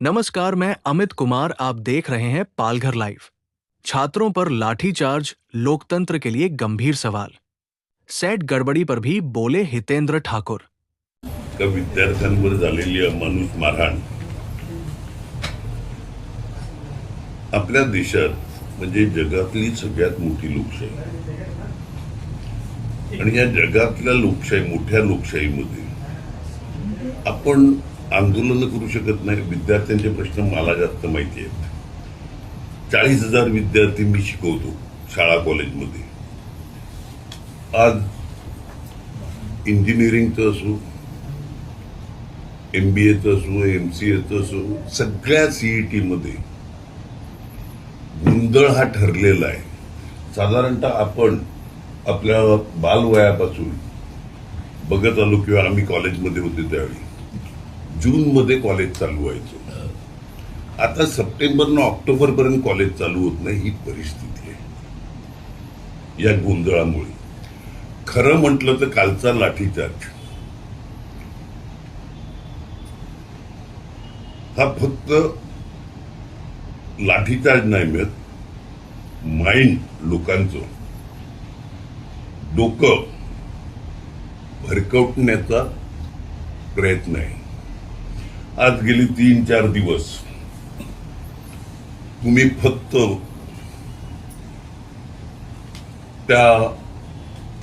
नमस्कार, मैं अमित कुमार। आप देख रहे हैं पालघर लाइव। छात्रों पर लाठीचार्ज, लोकतंत्र के लिए गंभीर सवाल। सेट गड़बड़ी पर भी बोले हितेंद्र ठाकुर। विद्यार्थ्यांवर झालेली अमानुष मारहाण आपल्या देशात म्हणजे जगातली सगळ्यात मोठी लोकशाही आणि या जगातल्या मोठ्या लोकशाहीमध्ये आपण आंदोलन करू शकत नाही। विद्यार्थ्यांचे प्रश्न मला जास्त माहिती आहेत। 40,000 विद्यार्थी मी शिकवतो शाळा कॉलेजमध्ये। आज इंजिनिअरिंगचं असो, MBAचं असो, MCAचं असो, सगळ्या CET मध्ये गोंधळ हा ठरलेला आहे। साधारणतः आपण आपल्या बालवयापासून बघत आलो किंवा आम्ही कॉलेजमध्ये होते त्यावेळी जून मध्ये कॉलेज चालू व्हायचं। आता सप्टेंबर न ऑक्टोबर पर्यंत कॉलेज चालू होत नाही, ही परिस्थिती आहे या गोंधळामुळे। खरं म्हटलं तर कालचा लाठीचार्ज हा फक्त लाठीचार्ज नाही मिळत, माइंड लोकांचं डोकं भरकवण्याचा प्रयत्न आहे। आज गेली 3-4 दिवस तुम्ही फक्त त्या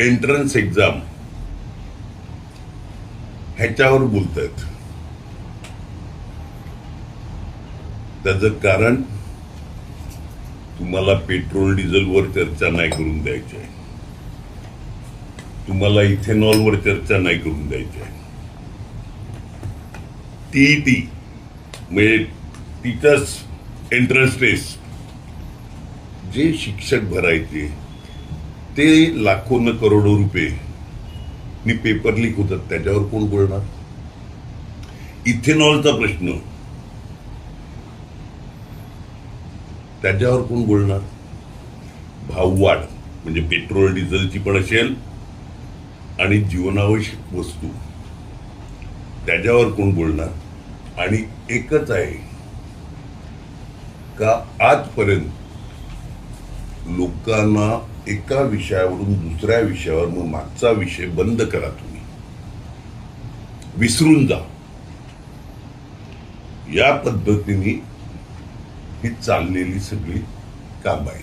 एंट्रन्स एक्झाम ह्याच्यावर बोलतायत। त्याचं कारण तुम्हाला पेट्रोल डिझेलवर चर्चा नाही करून द्यायची आहे, तुम्हाला इथेनॉलवर चर्चा नाही करून द्यायची आहे। TET म्हणजे टीचर्स एंट्रन्स टेस्ट जे शिक्षक भरायचे ते लाखो न करोडो रुपये नि पेपर लीक होतात, त्याच्यावर कोण बोलणार? इथेनॉलचा प्रश्न, त्याच्यावर कोण बोलणार? भाववाढ म्हणजे पेट्रोल डिझेलची पण असेल आणि जीवनावश्यक वस्तू, त्याच्यावर कोण बोलणार? आणि एकच आहे का आजपर्यंत लोकांना एका विषयावरून दुसऱ्या विषयावर, मग मागचा विषय बंद करा, तुम्ही विसरून जा, या पद्धतीने ही चाललेली सगळी काम आहे।